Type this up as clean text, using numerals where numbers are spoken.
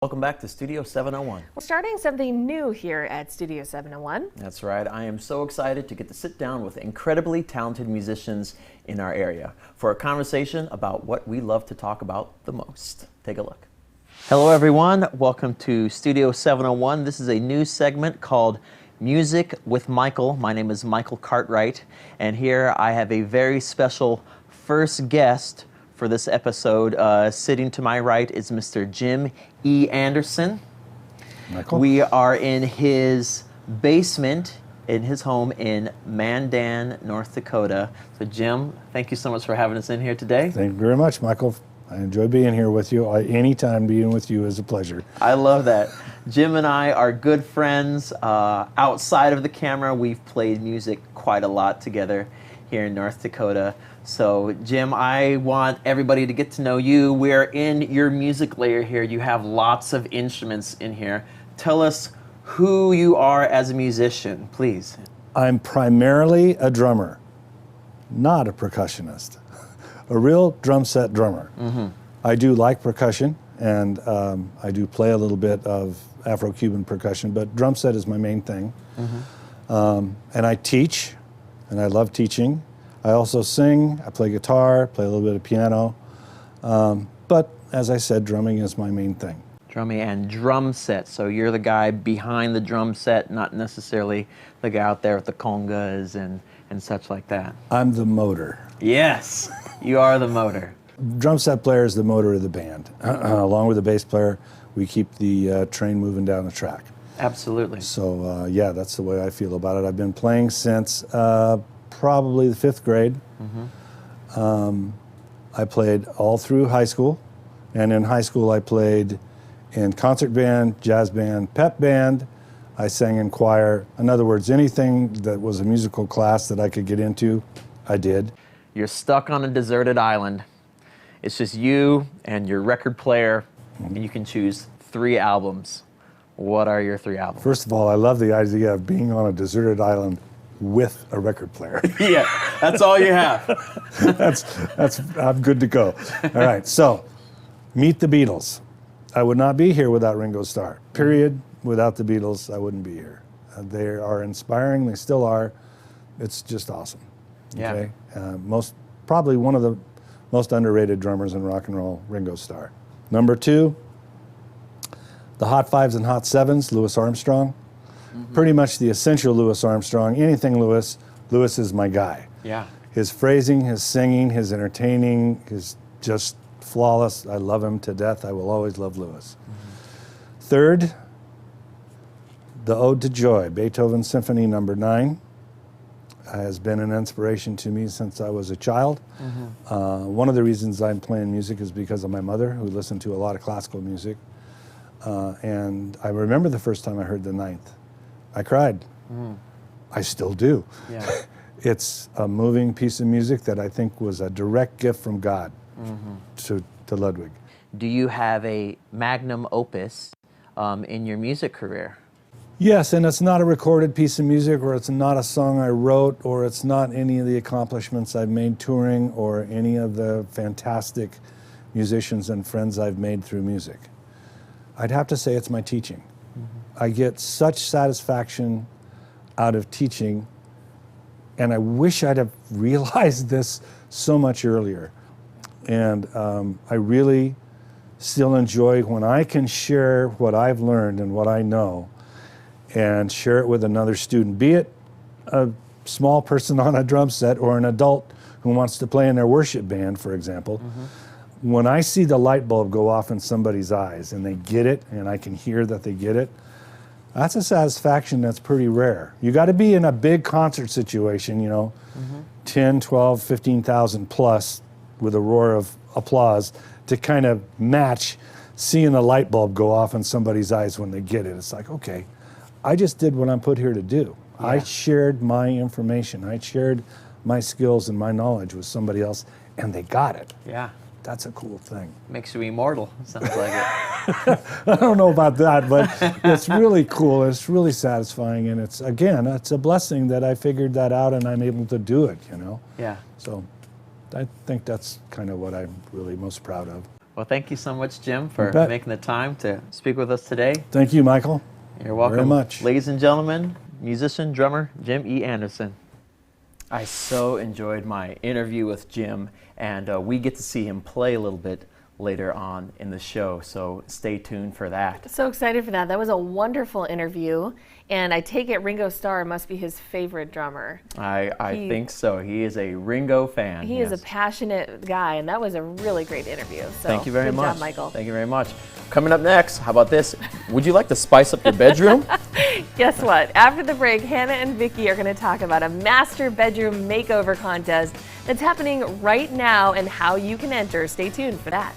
Welcome back to Studio 701. We're starting something new here at Studio 701. That's right. I am so excited to get to sit down with incredibly talented musicians in our area for a conversation about what we love to talk about the most. Take a look. Hello everyone. Welcome to Studio 701. This is a new segment called Music with Michael. My name is Michael Cartwright, and here I have a very special first guest for this episode. Sitting to my right is Mr. Jim E. Anderson. Michael. We are in his basement in his home in Mandan, North Dakota. So Jim, thank you so much for having us in here today. Thank you very much, Michael. I enjoy being here with you. Anytime being with you is a pleasure. I love that. Jim and I are good friends. Outside of the camera, we've played music quite a lot together here in North Dakota. So Jim, I want everybody to get to know you. We're in your music layer here. You have lots of instruments in here. Tell us who you are as a musician, please. I'm primarily a drummer, not a percussionist. A real drum set drummer. Mm-hmm. I do like percussion, and I do play a little bit of Afro-Cuban percussion, but drum set is my main thing. Mm-hmm. And I teach, and I love teaching. I also sing, I play guitar, play a little bit of piano, but as I said, drumming is my main thing. Drumming and drum set, so you're the guy behind the drum set, not necessarily the guy out there with the congas and such like that. I'm the motor. Yes, you are the motor. Drum set player is the motor of the band. Along with the bass player, we keep the train moving down the track. Absolutely. So yeah, that's the way I feel about it. I've been playing since probably the 5th grade. Mm-hmm. I played all through high school, and in high school I played in concert band, jazz band, pep band. I sang in choir. In other words, anything that was a musical class that I could get into, I did. You're stuck on a deserted island. It's just you and your record player, mm-hmm. and you can choose 3 albums. What are your 3 albums? First of all, I love the idea of being on a deserted island with a record player. Yeah, that's all you have. I'm good to go. All right, so Meet the Beatles. I would not be here without Ringo Starr. Period. Without the Beatles, I wouldn't be here. They are inspiring. They still are. It's just awesome. Okay? Yeah. Probably one of the most underrated drummers in rock and roll, Ringo Starr. Number 2, the Hot 5s and Hot 7s, Louis Armstrong. Mm-hmm. Pretty much the essential Louis Armstrong. Anything Louis is my guy. Yeah. His phrasing, his singing, his entertaining is just flawless. I love him to death. I will always love Louis. Mm-hmm. 3rd, the Ode to Joy, Beethoven Symphony No. 9, has been an inspiration to me since I was a child. Mm-hmm. One of the reasons I'm playing music is because of my mother, who listened to a lot of classical music. And I remember the first time I heard the 9th. I cried. Mm. I still do. Yeah. It's a moving piece of music that I think was a direct gift from God, mm-hmm. to Ludwig. Do you have a magnum opus in your music career? Yes, and it's not a recorded piece of music, or it's not a song I wrote, or it's not any of the accomplishments I've made touring, or any of the fantastic musicians and friends I've made through music. I'd have to say it's my teaching. Mm-hmm. I get such satisfaction out of teaching, and I wish I'd have realized this so much earlier. And I really still enjoy when I can share what I've learned and what I know and share it with another student, be it a small person on a drum set or an adult who wants to play in their worship band, for example. Mm-hmm. When I see the light bulb go off in somebody's eyes and they get it, and I can hear that they get it, that's a satisfaction that's pretty rare. You got to be in a big concert situation, mm-hmm. 10, 12, 15,000 plus with a roar of applause to kind of match seeing the light bulb go off in somebody's eyes when they get it. It's like, okay, I just did what I'm put here to do. Yeah. I shared my information. I shared my skills and my knowledge with somebody else, and they got it. Yeah. That's a cool thing. Makes you immortal, sounds like it. I don't know about that, but it's really cool. It's really satisfying, and it's a blessing that I figured that out and I'm able to do it, Yeah. So I think that's kind of what I'm really most proud of. Well, thank you so much, Jim, for bet. making the time to speak with us today. Thank you, Michael. You're welcome. Very much. Ladies and gentlemen, musician, drummer, Jim E. Anderson. I so enjoyed my interview with Jim, and we get to see him play a little bit later on in the show, so stay tuned for that. So excited for that. That was a wonderful interview, and I take it Ringo Starr must be his favorite drummer. I think so. He is a Ringo fan. He is a passionate guy, and that was a really great interview. So Thank you very good much. job, Michael. Thank you very much. Coming up next, how about this? Would you like to spice up your bedroom? Guess what? After the break, Hannah and Vicky are going to talk about a master bedroom makeover contest that's happening right now and how you can enter. Stay tuned for that.